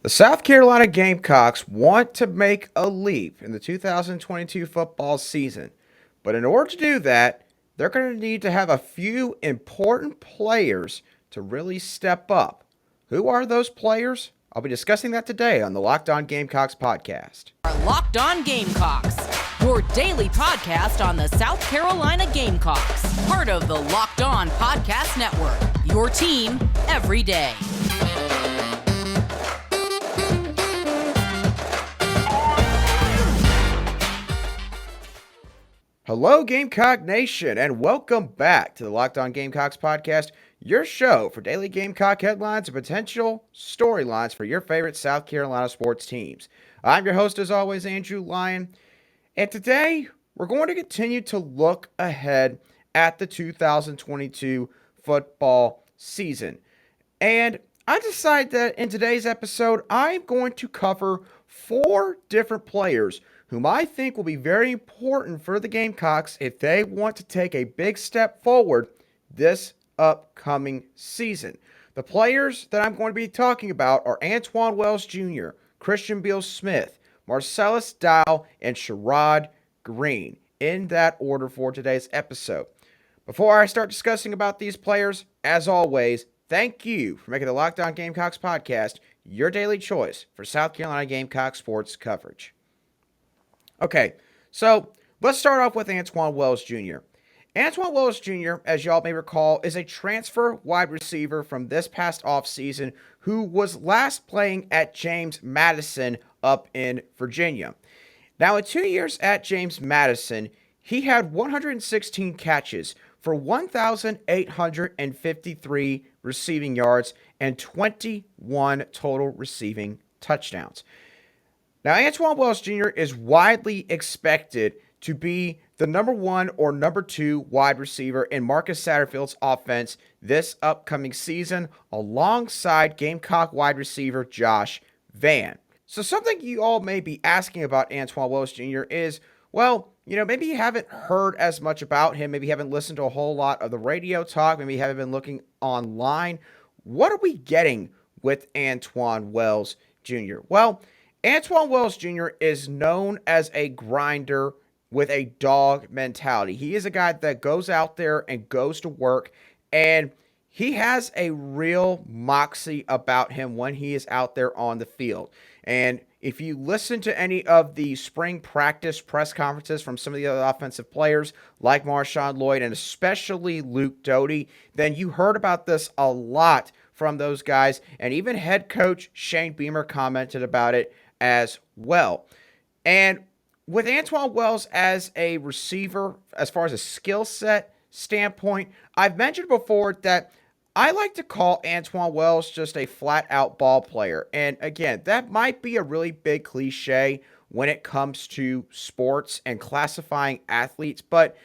The South Carolina Gamecocks want to make a leap in the 2022 football season, but in order to do that, they're going to need to have a few important players to really step up. Who are those players? I'll be discussing that today on the Locked On Gamecocks podcast. Our Locked On Gamecocks, your daily podcast on the South Carolina Gamecocks, part of the Locked On Podcast Network, your team every day. Hello, Gamecock Nation, and welcome back to the Locked On Gamecocks podcast, your show for daily Gamecock headlines and potential storylines for your favorite South Carolina sports teams. I'm your host, as always, Andrew Lyon, and today we're going to continue to look ahead at the 2022 football season. And I decided that in today's episode, I'm going to cover 4 different players whom I think will be very important for the Gamecocks if they want to take a big step forward this upcoming season. The players that I'm going to be talking about are Antwane Wells Jr., Christian Beal-Smith, Marcellus Dial, and Sherrod Green, in that order for today's episode. Before I start discussing about these players, as always, thank you for making the Locked On Gamecocks podcast your daily choice for South Carolina Gamecock sports coverage. Okay, so let's start off with Antwane Wells Jr. Antwane Wells Jr., as y'all may recall, is a transfer wide receiver from this past offseason who was last playing at James Madison up in Virginia. Now, in 2 years at James Madison, he had 116 catches for 1,853 receiving yards and 21 total receiving touchdowns. Now, Antwane Wells Jr. is widely expected to be the number 1 or number 2 wide receiver in Marcus Satterfield's offense this upcoming season, alongside Gamecock wide receiver Josh Vann. So something you all may be asking about Antwane Wells Jr. is, well, maybe you haven't heard as much about him, maybe you haven't listened to a whole lot of the radio talk, maybe you haven't been looking online. What are we getting with Antwane Wells Jr.? Well, Antwane Wells Jr. is known as a grinder with a dog mentality. He is a guy that goes out there and goes to work, and he has a real moxie about him when he is out there on the field. And if you listen to any of the spring practice press conferences from some of the other offensive players like Marshawn Lloyd and especially Luke Doty, then you heard about this a lot from those guys. And even head coach Shane Beamer commented about it as well. And with Antwane Wells as a receiver, as far as a skill set standpoint, I've mentioned before that I like to call Antwane Wells just a flat-out ball player. And again, that might be a really big cliche when it comes to sports and classifying athletes, but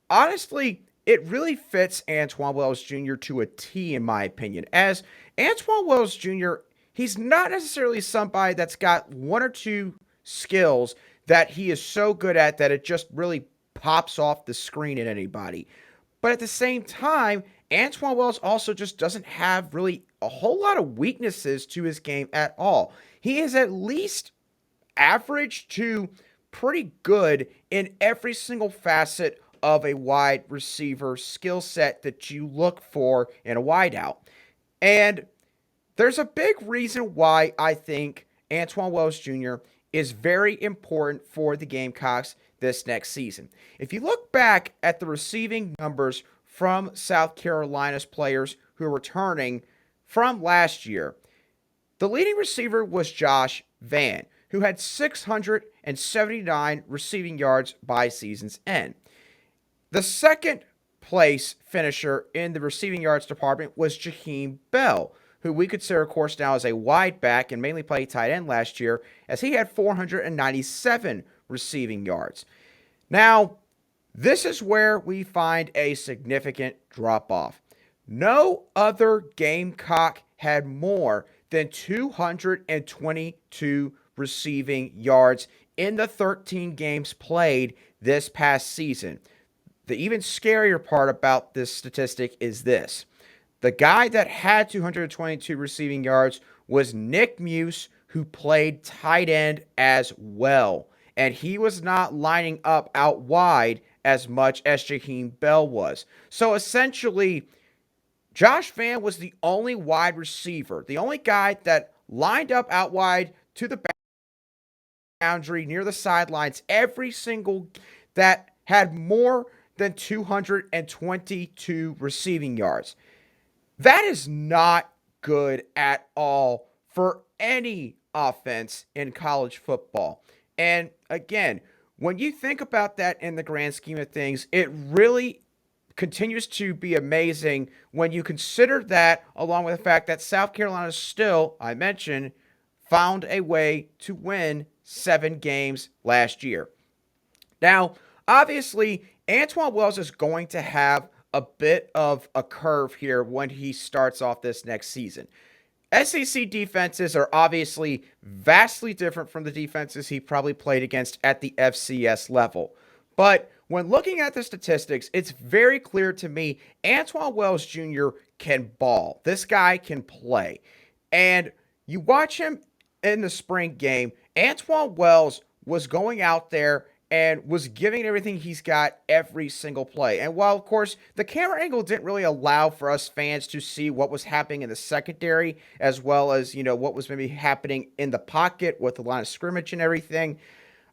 honestly, it really fits Antwane Wells Jr. to a T, in my opinion. As Antwane Wells Jr., he's not necessarily somebody that's got 1 or 2 skills that he is so good at that it just really pops off the screen at anybody. But at the same time, Antwane Wells also just doesn't have really a whole lot of weaknesses to his game at all. He is at least average to pretty good in every single facet of a wide receiver skill set that you look for in a wideout. And there's a big reason why I think Antwane Wells Jr. is very important for the Gamecocks this next season. If you look back at the receiving numbers from South Carolina's players who are returning from last year, the leading receiver was Josh Vann, who had 679 receiving yards by season's end. The second place finisher in the receiving yards department was Jakeem Bell, who we consider, of course, now as a wide back and mainly played tight end last year, as he had 497 receiving yards. Now, this is where we find a significant drop-off. No other Gamecock had more than 222 receiving yards in the 13 games played this past season. The even scarier part about this statistic is this. The guy that had 222 receiving yards was Nick Muse, who played tight end as well. And he was not lining up out wide as much as Jakeem Bell was. So essentially, Josh Vann was the only wide receiver, the only guy that lined up out wide to the boundary near the sidelines every single that had more than 222 receiving yards. That is not good at all for any offense in college football. And again, when you think about that in the grand scheme of things, it really continues to be amazing when you consider that, along with the fact that South Carolina still, I mentioned, found a way to win 7 games last year. Now, obviously, Antoine Wells is going to have a bit of a curve here when he starts off this next season. SEC defenses are obviously vastly different from the defenses he probably played against at the FCS level. But when looking at the statistics, it's very clear to me Antwane Wells Jr. can ball. This guy can play. And you watch him in the spring game, Antwane Wells was going out there and was giving everything he's got every single play. And while, of course, the camera angle didn't really allow for us fans to see what was happening in the secondary, as well as, what was maybe happening in the pocket with the line of scrimmage and everything,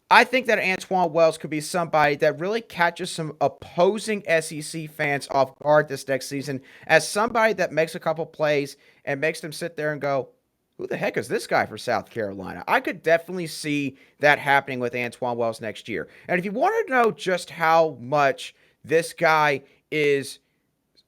I think that Antwane Wells could be somebody that really catches some opposing SEC fans off guard this next season as somebody that makes a couple plays and makes them sit there and go, who the heck is this guy for South Carolina? I could definitely see that happening with Antwane Wells next year. And if you want to know just how much this guy is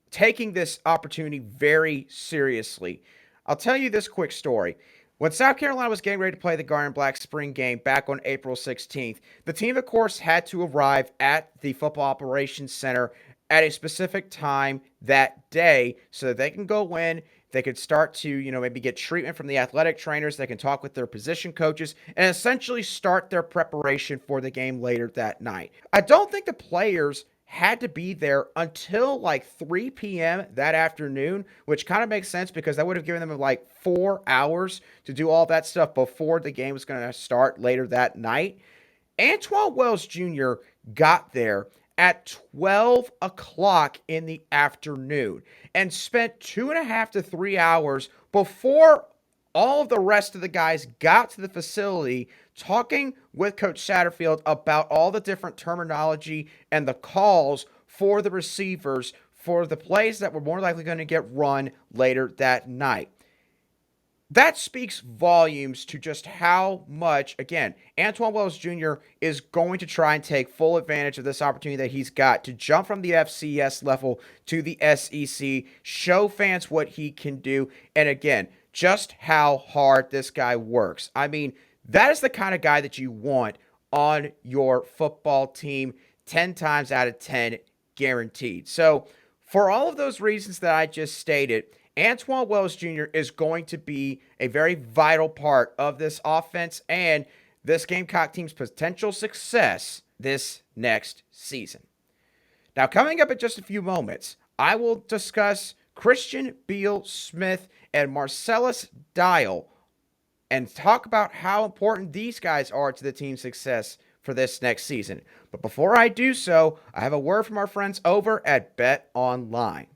taking this opportunity very seriously, I'll tell you this quick story. When South Carolina was getting ready to play the Garnet Black spring game back on April 16th, the team, of course, had to arrive at the Football Operations Center at a specific time that day so that they can go in. They could start to, maybe get treatment from the athletic trainers. They can talk with their position coaches and essentially start their preparation for the game later that night. I don't think the players had to be there until like 3 p.m. that afternoon, which kind of makes sense because that would have given them like 4 hours to do all that stuff before the game was going to start later that night. Antoine Wells Jr. got there at 12 o'clock in the afternoon and spent 2.5 to 3 hours before all of the rest of the guys got to the facility talking with Coach Satterfield about all the different terminology and the calls for the receivers for the plays that were more likely going to get run later that night. That speaks volumes to just how much, again, Antwane Wells Jr. is going to try and take full advantage of this opportunity that he's got to jump from the FCS level to the SEC, show fans what he can do, and again, just how hard this guy works. I mean, that is the kind of guy that you want on your football team 10 times out of 10 guaranteed. So, for all of those reasons that I just stated, Antwane Wells Jr. is going to be a very vital part of this offense and this Gamecock team's potential success this next season. Now, coming up in just a few moments, I will discuss Christian Beal-Smith and Marcellus Dial and talk about how important these guys are to the team's success for this next season. But before I do so, I have a word from our friends over at BetOnline.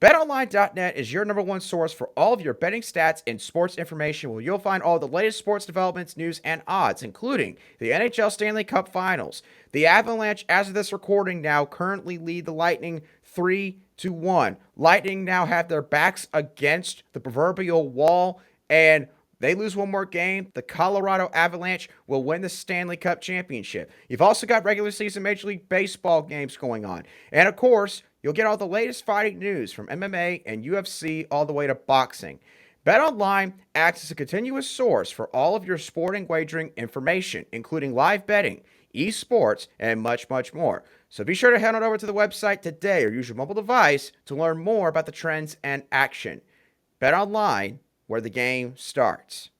BetOnline.net is your number one source for all of your betting stats and sports information, where you'll find all the latest sports developments, news, and odds, including the NHL Stanley Cup Finals. The Avalanche, as of this recording, now currently lead the Lightning 3-1. Lightning now have their backs against the proverbial wall, and they lose one more game, the Colorado Avalanche will win the Stanley Cup Championship. You've also got regular season Major League Baseball games going on. And of course, you'll get all the latest fighting news from MMA and UFC all the way to boxing. BetOnline acts as a continuous source for all of your sporting wagering information, including live betting, esports, and much, much more. So be sure to head on over to the website today or use your mobile device to learn more about the trends and action. BetOnline, where the game starts.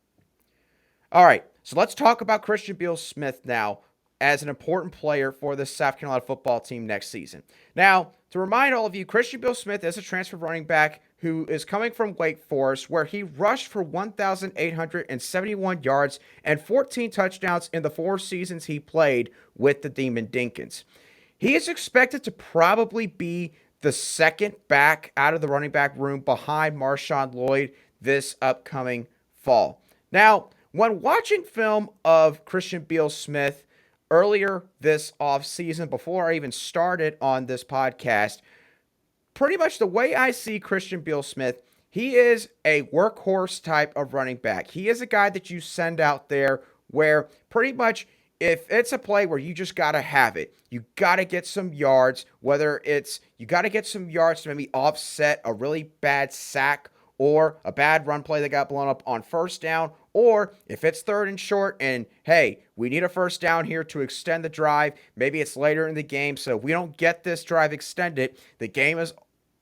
All right, so let's talk about Christian Beal-Smith now as an important player for the South Carolina football team next season. Now, to remind all of you, Christian Beal-Smith is a transfer running back who is coming from Wake Forest, where he rushed for 1,871 yards and 14 touchdowns in the 4 seasons he played with the Demon Deacons. He is expected to probably be the second back out of the running back room behind Marshawn Lloyd this upcoming fall. Now, when watching film of Christian Beal-Smith earlier this offseason, before I even started on this podcast, pretty much the way I see Christian Beal-Smith, he is a workhorse type of running back. He is a guy that you send out there where pretty much if it's a play where you just got to have it, you got to get some yards, whether it's you got to get some yards to maybe offset a really bad sack or a bad run play that got blown up on first down, or if it's third and short and, hey, we need a first down here to extend the drive, maybe it's later in the game, so if we don't get this drive extended, the game is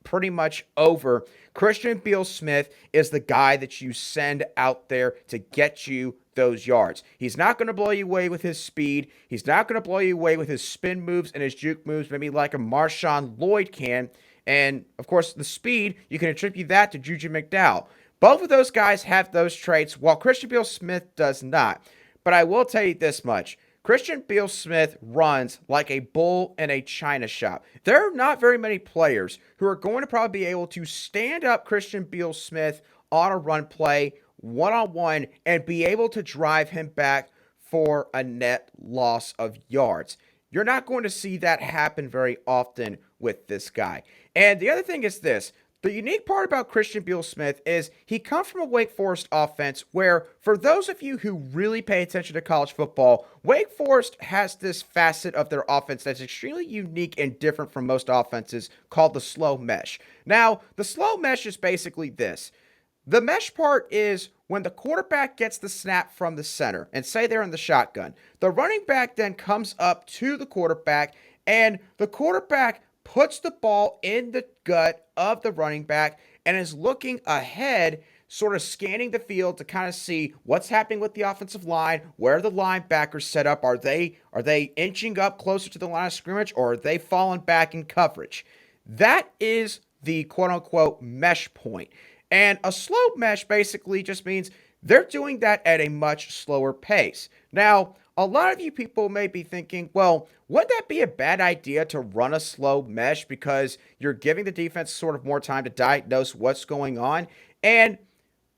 pretty much over. Christian Beal-Smith is the guy that you send out there to get you those yards. He's not going to blow you away with his speed. He's not going to blow you away with his spin moves and his juke moves, maybe like a Marshawn Lloyd can. And, of course, the speed, you can attribute that to Juju McDowell. Both of those guys have those traits, while Christian Beal-Smith does not. But I will tell you this much. Christian Beal-Smith runs like a bull in a china shop. There are not very many players who are going to probably be able to stand up Christian Beal-Smith on a run play one-on-one and be able to drive him back for a net loss of yards. You're not going to see that happen very often with this guy. And the other thing is this. The unique part about Christian Beal-Smith is he comes from a Wake Forest offense where, for those of you who really pay attention to college football, Wake Forest has this facet of their offense that's extremely unique and different from most offenses called the slow mesh. Now, the slow mesh is basically this. The mesh part is when the quarterback gets the snap from the center, and say they're in the shotgun, the running back then comes up to the quarterback, and the quarterback puts the ball in the gut of the running back and is looking ahead, sort of scanning the field to kind of see what's happening with the offensive line, where the linebackers set up. Are they inching up closer to the line of scrimmage, or are they falling back in coverage? That is the quote-unquote mesh point. And a slow mesh basically just means they're doing that at a much slower pace. Now, a lot of you people may be thinking, well, would that be a bad idea to run a slow mesh because you're giving the defense sort of more time to diagnose what's going on? And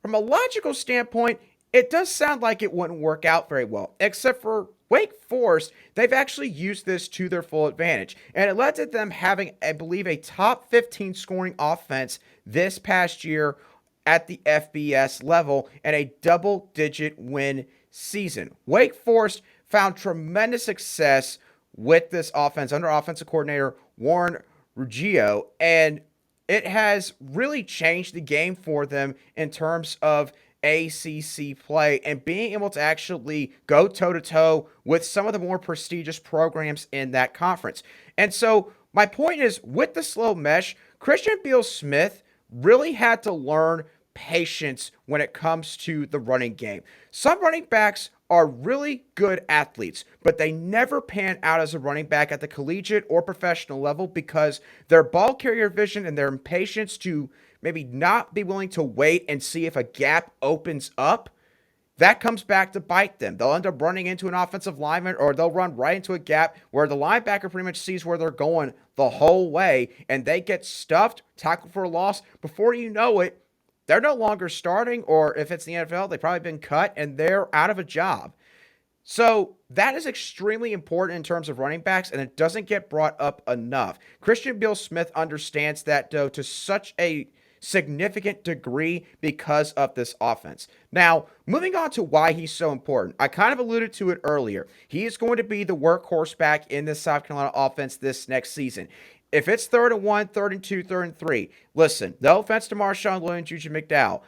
from a logical standpoint, it does sound like it wouldn't work out very well, except for Wake Forest. They've actually used this to their full advantage, and it led to them having, I believe, a top 15 scoring offense this past year at the FBS level and a double-digit win season. Wake Forest found tremendous success with this offense under offensive coordinator Warren Ruggiero, and it has really changed the game for them in terms of ACC play and being able to actually go toe-to-toe with some of the more prestigious programs in that conference. And so my point is, with the slow mesh, Christian Beal-Smith really had to learn patience when it comes to the running game. Some running backs are really good athletes, but they never pan out as a running back at the collegiate or professional level because their ball carrier vision and their impatience to maybe not be willing to wait and see if a gap opens up, that comes back to bite them. They'll end up running into an offensive lineman, or they'll run right into a gap where the linebacker pretty much sees where they're going the whole way, and they get stuffed, tackled for a loss. Before you know it, they're no longer starting, or if it's the NFL, they've probably been cut, and they're out of a job. So that is extremely important in terms of running backs, and it doesn't get brought up enough. Christian Beal-Smith understands that, though, to such a significant degree because of this offense. Now, moving on to why he's so important. I kind of alluded to it earlier. He is going to be the workhorse back in this South Carolina offense this next season. If it's 3rd and 1, 3rd and 2, 3rd and 3, listen, no offense to Marshawn Lloyd and Juju McDowell,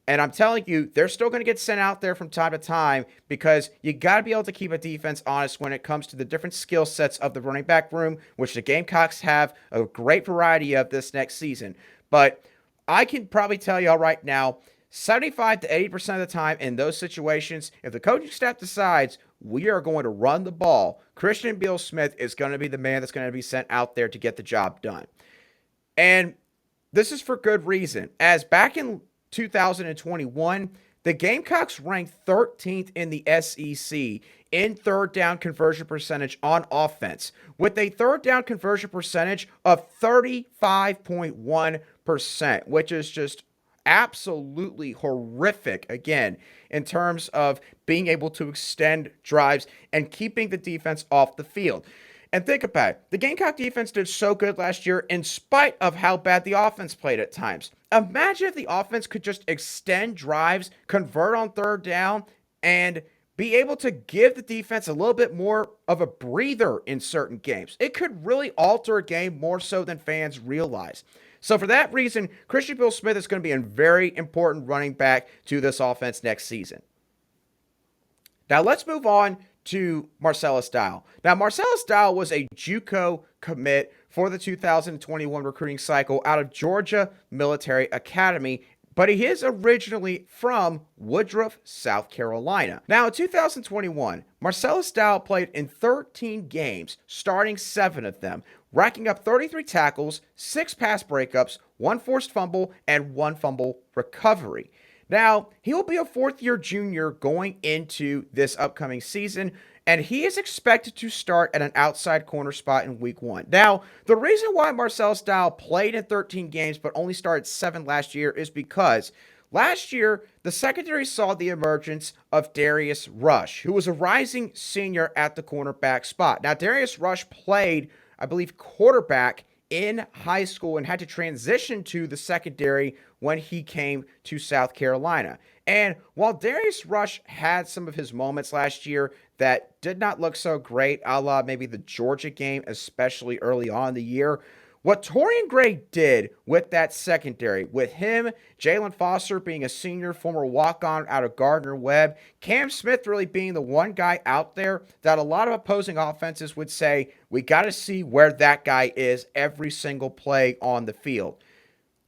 and I'm telling you, they're still going to get sent out there from time to time because you got to be able to keep a defense honest when it comes to the different skill sets of the running back room, which the Gamecocks have a great variety of this next season. But I can probably tell y'all right now, 75 to 80% of the time in those situations, if the coaching staff decides we are going to run the ball, Christian Beal-Smith is going to be the man that's going to be sent out there to get the job done. And this is for good reason, as back in 2021, the Gamecocks ranked 13th in the SEC in third down conversion percentage on offense, with a third down conversion percentage of 35.1%, which is just absolutely horrific, again, in terms of being able to extend drives and keeping the defense off the field. And think about it. The Gamecock defense did so good last year in spite of how bad the offense played at times. Imagine if the offense could just extend drives, convert on third down, and be able to give the defense a little bit more of a breather in certain games. It could really alter a game more so than fans realize. So for that reason, Christian Beal-Smith is going to be a very important running back to this offense next season. Now let's move on to Marcella Style. Now Marcellus Dial was a JUCO commit for the 2021 recruiting cycle out of Georgia Military Academy, but he is originally from Woodruff, South Carolina. Now in 2021, Marcellus Dial played in 13 games, starting 7 of them, racking up 33 tackles, 6 pass breakups, 1 forced fumble, and 1 fumble recovery. Now, he will be a fourth-year junior going into this upcoming season, and he is expected to start at an outside corner spot in week 1. Now, the reason why Marcellus Dial played in 13 games but only started 7 last year is because last year, the secondary saw the emergence of Darius Rush, who was a rising senior at the cornerback spot. Now, Darius Rush played, I believe, quarterback in high school and had to transition to the secondary when he came to South Carolina. And while Darius Rush had some of his moments last year that did not look so great, a la maybe the Georgia game, especially early on in the year, what Torian Gray did with that secondary, with him, Jalen Foster being a senior, former walk-on out of Gardner-Webb, Cam Smith really being the one guy out there that a lot of opposing offenses would say, we got to see where that guy is every single play on the field.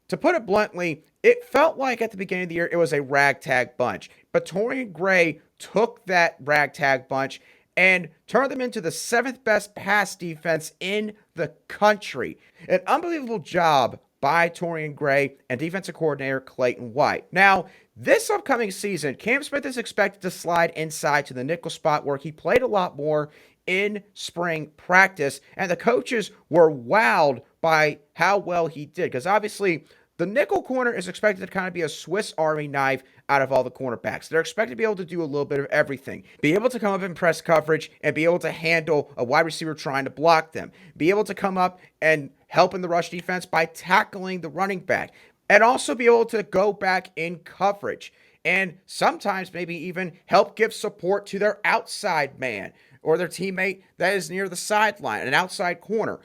To put it bluntly, it felt like at the beginning of the year it was a ragtag bunch, but Torian Gray took that ragtag bunch and turned them into the 7th best pass defense in the country. An unbelievable job by Torian Gray and defensive coordinator Clayton White. Now, this upcoming season, Cam Smith is expected to slide inside to the nickel spot where he played a lot more in spring practice, and the coaches were wowed by how well he did, because obviously the nickel corner is expected to kind of be a Swiss Army knife out of all the cornerbacks. They're expected to be able to do a little bit of everything. Be able to come up in press coverage and be able to handle a wide receiver trying to block them. Be able to come up and help in the rush defense by tackling the running back. And also be able to go back in coverage. And sometimes maybe even help give support to their outside man or their teammate that is near the sideline, an outside corner.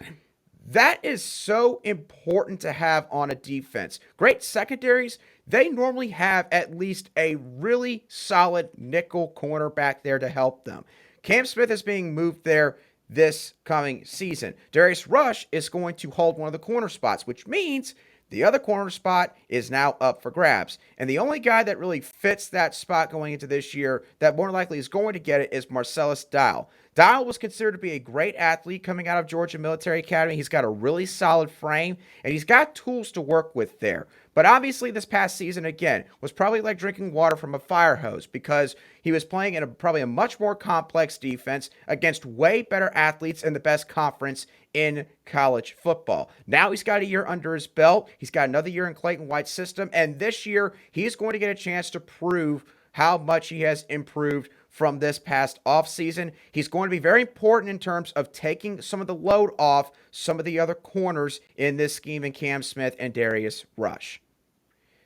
That is so important to have on a defense. Great secondaries, they normally have at least a really solid nickel cornerback there to help them. Cam Smith is being moved there this coming season. Darius Rush is going to hold one of the corner spots, which means the other corner spot is now up for grabs. And the only guy that really fits that spot going into this year that more likely is going to get it is Marcellus Dial. Dial was considered to be a great athlete coming out of Georgia Military Academy. He's got a really solid frame, and he's got tools to work with there. But obviously this past season, again, was probably like drinking water from a fire hose because he was playing in probably a much more complex defense against way better athletes in the best conference in college football. Now he's got a year under his belt. He's got another year in Clayton White's system, and this year he's going to get a chance to prove how much he has improved from this past offseason. He's going to be very important in terms of taking some of the load off some of the other corners in this scheme in Cam Smith and Darius Rush.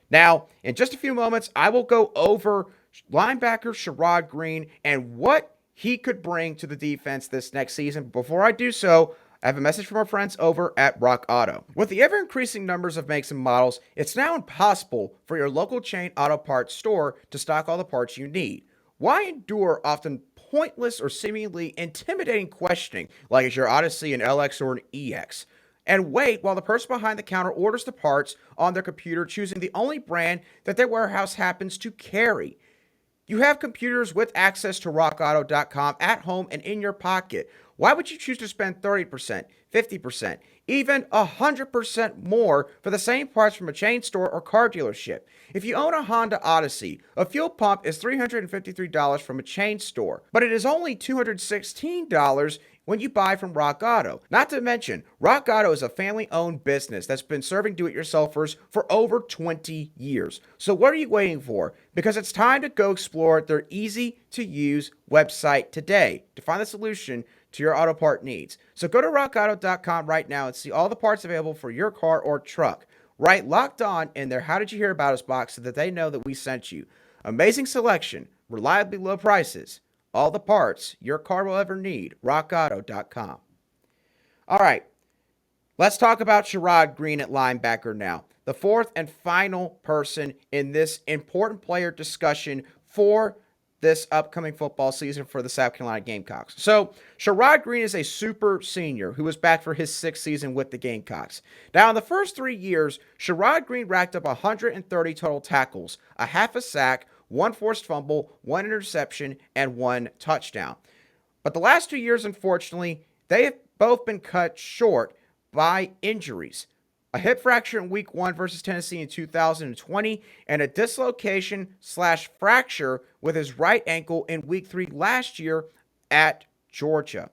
Now, in just a few moments, I will go over linebacker Sherrod Green and what he could bring to the defense this next season. Before I do so, I have a message from our friends over at Rock Auto. With the ever-increasing numbers of makes and models, it's now impossible for your local chain auto parts store to stock all the parts you need. Why endure often pointless or seemingly intimidating questioning, like is your Odyssey an LX or an EX? And wait while the person behind the counter orders the parts on their computer, choosing the only brand that their warehouse happens to carry. You have computers with access to rockauto.com at home and in your pocket. Why would you choose to spend 30%, 50%, even 100% more for the same parts from a chain store or car dealership? If you own a Honda Odyssey, a fuel pump is $353 from a chain store, but it is only $216 when you buy from Rock Auto. Not to mention, Rock Auto is a family-owned business that's been serving do-it-yourselfers for over 20 years. So what are you waiting for? Because it's time to go explore their easy-to-use website today to find the solution to your auto part needs. So go to rockauto.com right now and see all the parts available for your car or truck. Write Locked On in their How Did You Hear About Us box so that they know that we sent you. Amazing selection, reliably low prices, all the parts your car will ever need. rockauto.com. All right, let's talk about Sherrod Green at linebacker now. The fourth and final person in this important player discussion for this upcoming football season for the South Carolina Gamecocks. So, Sherrod Green is a super senior who was back for his sixth season with the Gamecocks. Now, in the first 3 years, Sherrod Green racked up 130 total tackles, a half a sack, 1 forced fumble, 1 interception, and 1 touchdown. But the last 2 years, unfortunately, they have both been cut short by injuries. A hip fracture in week 1 versus Tennessee in 2020, and a dislocation/fracture with his right ankle in week 3 last year at Georgia.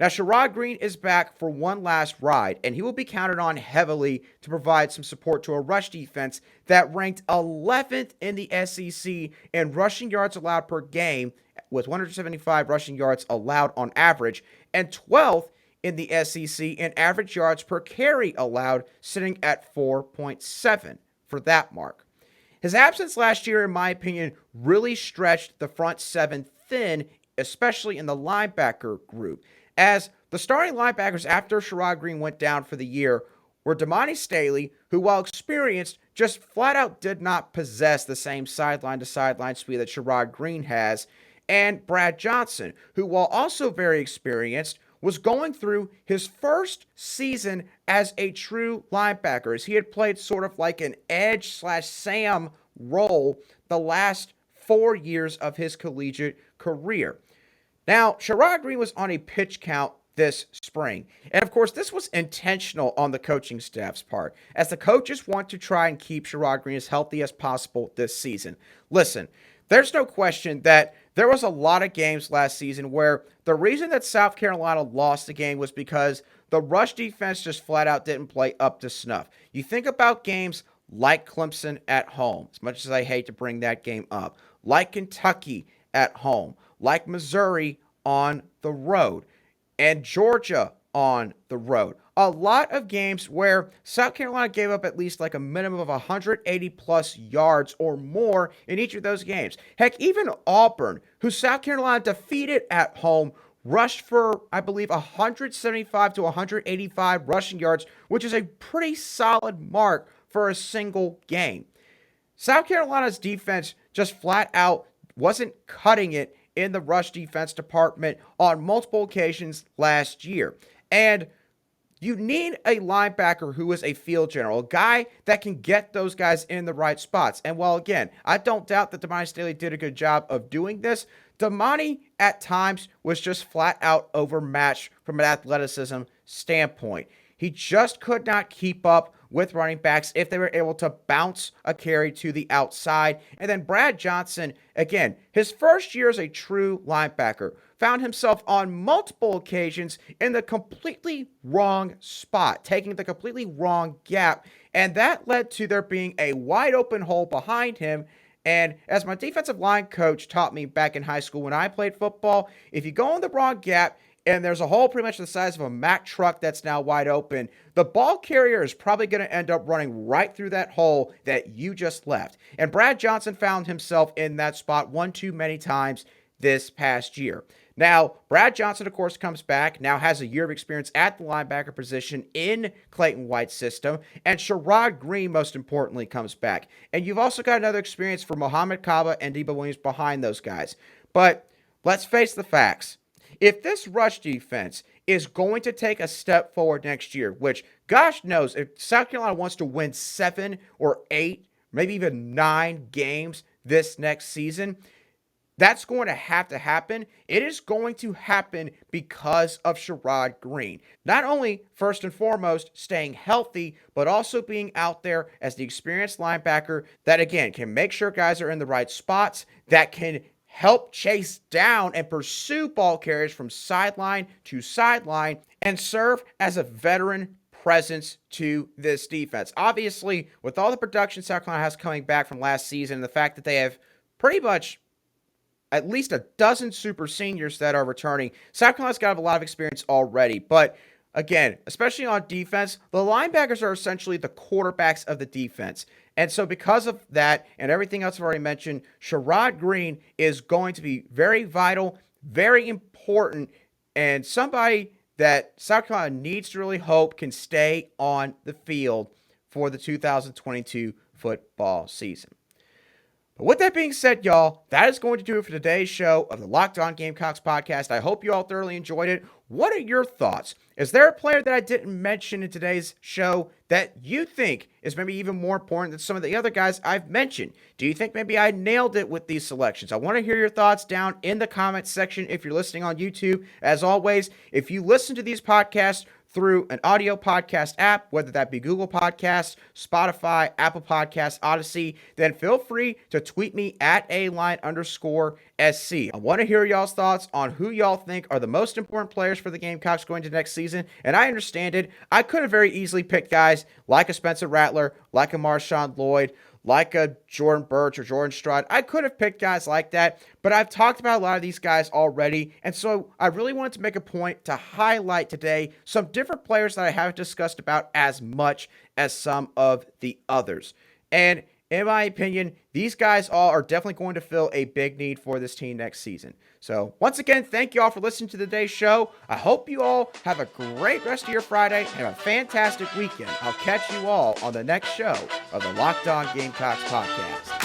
Now, Sherrod Green is back for one last ride, and he will be counted on heavily to provide some support to a rush defense that ranked 11th in the SEC in rushing yards allowed per game, with 175 rushing yards allowed on average, and 12th in the SEC in average yards per carry allowed, sitting at 4.7 for that mark. His absence last year, in my opinion, really stretched the front seven thin, especially in the linebacker group, as the starting linebackers after Sherrod Green went down for the year were Damani Staley, who, while experienced, just flat out did not possess the same sideline-to-sideline speed that Sherrod Green has, and Brad Johnson, who, while also very experienced, was going through his first season as a true linebacker, as he had played sort of like an edge/Sam role the last 4 years of his collegiate career. Now, Sherrod Green was on a pitch count this spring. And of course, this was intentional on the coaching staff's part, as the coaches want to try and keep Sherrod Green as healthy as possible this season. Listen, there's no question that there was a lot of games last season where the reason that South Carolina lost the game was because the rush defense just flat out didn't play up to snuff. You think about games like Clemson at home, as much as I hate to bring that game up, like Kentucky at home, like Missouri on the road, and Georgia on the road. A lot of games where South Carolina gave up at least like a minimum of 180 plus yards or more in each of those games. Heck, even Auburn, who South Carolina defeated at home, rushed for, I believe, 175 to 185 rushing yards, which is a pretty solid mark for a single game. South Carolina's defense just flat out wasn't cutting it in the rush defense department on multiple occasions last year. And you need a linebacker who is a field general, a guy that can get those guys in the right spots. And while, again, I don't doubt that Damani Staley did a good job of doing this, Damani at times was just flat out overmatched from an athleticism standpoint. He just could not keep up with running backs if they were able to bounce a carry to the outside. And then Brad Johnson, again, his first year as a true linebacker, found himself on multiple occasions in the completely wrong spot, taking the completely wrong gap. And that led to there being a wide open hole behind him. And as my defensive line coach taught me back in high school when I played football, if you go in the wrong gap, and there's a hole pretty much the size of a Mack truck that's now wide open, the ball carrier is probably going to end up running right through that hole that you just left. And Brad Johnson found himself in that spot one too many times this past year. Now, Brad Johnson, of course, comes back, now has a year of experience at the linebacker position in Clayton White's system, and Sherrod Green, most importantly, comes back. And you've also got another experience for Mohamed Kaba and Debo Williams behind those guys. But let's face the facts. If this rush defense is going to take a step forward next year, which, gosh knows, if South Carolina wants to win 7 or 8, maybe even 9 games this next season, That's going to happen. It is going to happen because of Sherrod Green. Not only, first and foremost, staying healthy, but also being out there as the experienced linebacker that, again, can make sure guys are in the right spots, that can help chase down and pursue ball carriers from sideline to sideline, and serve as a veteran presence to this defense. Obviously, with all the production South Carolina has coming back from last season, and the fact that they have pretty much at least a dozen super seniors that are returning, South Carolina's got a lot of experience already. But again, especially on defense, the linebackers are essentially the quarterbacks of the defense. And so because of that and everything else I've already mentioned, Sherrod Green is going to be very vital, very important, and somebody that South Carolina needs to really hope can stay on the field for the 2022 football season. But with that being said, y'all, that is going to do it for today's show of the Locked On Gamecocks podcast. I hope you all thoroughly enjoyed it. What are your thoughts? Is there a player that I didn't mention in today's show that you think is maybe even more important than some of the other guys I've mentioned? Do you think maybe I nailed it with these selections? I want to hear your thoughts down in the comments section if you're listening on YouTube. As always, if you listen to these podcasts through an audio podcast app, whether that be Google Podcasts, Spotify, Apple Podcasts, Odyssey, then feel free to tweet me at @aline_SC. I want to hear y'all's thoughts on who y'all think are the most important players for the Gamecocks going to next season. And I understand it. I could have very easily picked guys like a Spencer Rattler, like a Marshawn Lloyd, like a Jordan Birch or Jordan Stroud. I could have picked guys like that, but I've talked about a lot of these guys already, and so I really wanted to make a point to highlight today some different players that I haven't discussed about as much as some of the others. And in my opinion, these guys all are definitely going to fill a big need for this team next season. So once again, thank you all for listening to today's show. I hope you all have a great rest of your Friday and a fantastic weekend. I'll catch you all on the next show of the Locked On Gamecocks podcast.